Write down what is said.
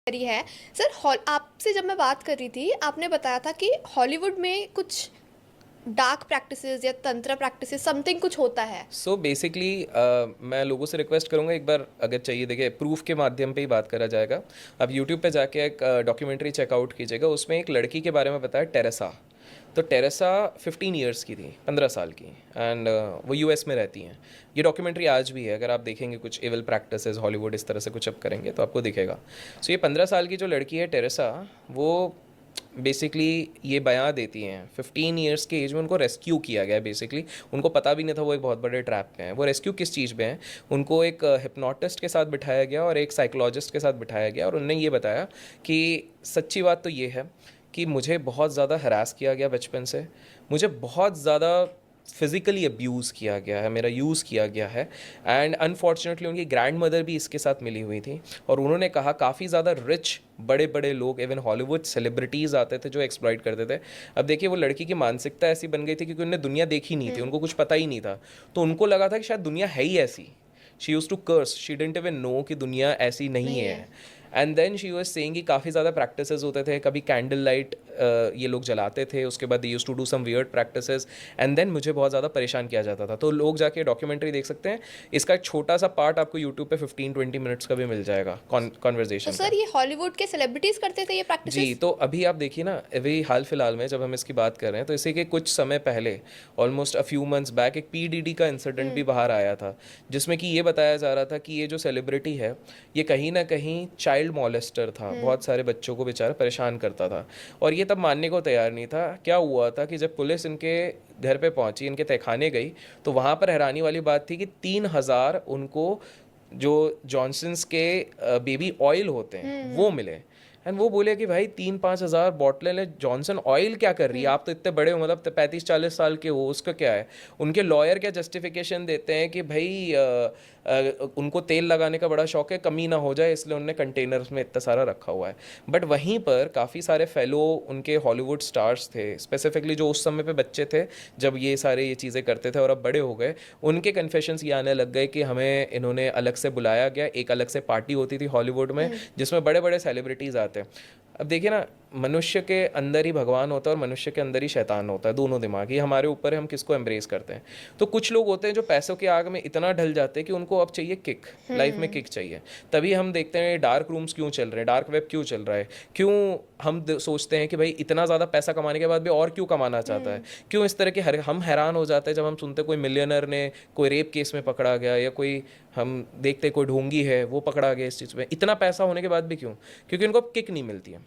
करी है। सर आपसे जब मैं बात कर रही थी, आपने बताया था कि हॉलीवुड में कुछ डार्क प्रैक्टिसेस या तंत्र प्रैक्टिसेस समथिंग कुछ होता है। सो बेसिकली मैं लोगों से रिक्वेस्ट करूंगा, एक बार अगर चाहिए देखिए प्रूफ के माध्यम पे ही बात करा जाएगा। आप यूट्यूब पे जाके एक डॉक्यूमेंट्री चेकआउट कीजिएगा, उसमें एक लड़की के बारे में बताया, टेरेसा। तो टेरेसा 15 ईयर्स की थी, 15 साल की, एंड वो यूएस में रहती हैं। ये डॉक्यूमेंट्री आज भी है, अगर आप देखेंगे कुछ एविल प्रैक्टिसेस हॉलीवुड इस तरह से कुछ अब करेंगे तो आपको दिखेगा। सो ये 15 साल की जो लड़की है टेरेसा, वो बेसिकली ये बयां देती हैं 15 ईयर्स के एज में उनको रेस्क्यू किया गया है। बेसिकली उनको पता भी नहीं था वो एक बहुत बड़े ट्रैप में है। वो रेस्क्यू किस चीज़ में है, उनको एक हिप्नोटिस्ट के साथ बिठाया गया और एक साइकोलॉजिस्ट के साथ बिठाया गया, और उनने ये बताया कि सच्ची बात तो ये है कि मुझे बहुत ज़्यादा हरास किया गया बचपन से, मुझे बहुत ज़्यादा फिज़िकली अब्यूज़ किया गया है, मेरा यूज़ किया गया है। एंड अनफॉर्चुनेटली उनकी ग्रैंड मदर भी इसके साथ मिली हुई थी, और उन्होंने कहा काफ़ी ज़्यादा रिच बड़े बड़े लोग, इवन हॉलीवुड सेलिब्रिटीज़ आते थे जो एक्सप्लॉइट करते थे। अब देखिए वो लड़की की मानसिकता ऐसी बन गई थी क्योंकि उन्हें दुनिया देखी नहीं थी, उनको कुछ पता ही नहीं था, तो उनको लगा था कि शायद दुनिया है ही ऐसी। She use to curse, she didn't even know कि दुनिया ऐसी नहीं नहीं है। है। And then she was saying कि काफ़ी ज़्यादा प्रैक्टिसेस होते थे, कभी कैंडल लाइट ये लोग जलाते थे, उसके बाद they use to do some weird practices, and then मुझे बहुत ज़्यादा परेशान किया जाता था। तो लोग जाके डॉक्यूमेंट्री देख सकते हैं, इसका एक छोटा सा पार्ट आपको यूट्यूब पे 15-20 मिनट्स का भी मिल जाएगा तो कॉन्वर्जेशन सर का। ये हॉलीवुड के सेलिब्रिटीज करते थे ये जी, प्रैक्टिसेस? तो अभी आप देखिए ना, अभी हाल फिलहाल में जब हम इसकी बात कर रहे हैं तो इसी के कुछ समय पहले, almost a few months back, एक पीडीडी का इंसिडेंट भी बाहर आया था, जिसमें कि ये बताया जा रहा था कि ये जो सेलिब्रिटी है, ये कहीं ना कहीं चाइल्ड मॉलेस्टर था, बहुत सारे बच्चों को बेचारा परेशान करता था। और ये तब मानने को तैयार नहीं था। क्या हुआ था कि जब पुलिस इनके घर पे पहुंची, इनके तहखाने गई, तो वहाँ पर हैरानी वाली बात थी कि 3,000 उनको जो जॉनसन्स के बेबी ऑयल होते हैं वो मिले। एंड वो बोले कि भाई 3-5 हज़ार बॉटलें ले, जॉनसन ऑयल क्या कर रही है, आप तो इतने बड़े हो, मतलब 35-40 साल के हो, उसका क्या है। उनके लॉयर क्या जस्टिफिकेशन देते हैं कि भाई उनको तेल लगाने का बड़ा शौक है, कमी ना हो जाए, इसलिए उन्होंने कंटेनर्स में इतना सारा रखा हुआ है। बट वहीं पर काफ़ी सारे फेलो उनके हॉलीवुड स्टार्स थे, स्पेसिफिकली जो उस समय पे बच्चे थे जब ये सारे ये चीज़ें करते थे और अब बड़े हो गए, उनके कन्फेशंस ये आने लग गए कि हमें इन्होंने अलग से बुलाया गया, एक अलग से पार्टी होती थी हॉलीवुड में जिसमें बड़े बड़े सेलिब्रिटीज़ आते हैं। अब देखिए ना, मनुष्य के अंदर ही भगवान होता है और मनुष्य के अंदर ही शैतान होता है, दोनों दिमाग, ये हमारे ऊपर है हम किसको एम्ब्रेस करते हैं। तो कुछ लोग होते हैं जो पैसों के आग में इतना ढल जाते हैं कि उनको अब चाहिए किक, लाइफ में किक चाहिए। तभी हम देखते हैं डार्क रूम्स क्यों चल रहे हैं, डार्क वेब क्यों चल रहा है, क्यों हम सोचते हैं कि भाई इतना ज़्यादा पैसा कमाने के बाद भी और क्यों कमाना चाहता है, क्यों इस तरह के हम हैरान हो जाते हैं जब हम सुनते हैं कोई मिलियनर ने कोई रेप केस में पकड़ा गया, या कोई हम देखते कोई ढोंगी है वो पकड़ा गया इस चीज़ में, इतना पैसा होने के बाद भी क्यों, क्योंकि उनको किक नहीं मिलती है।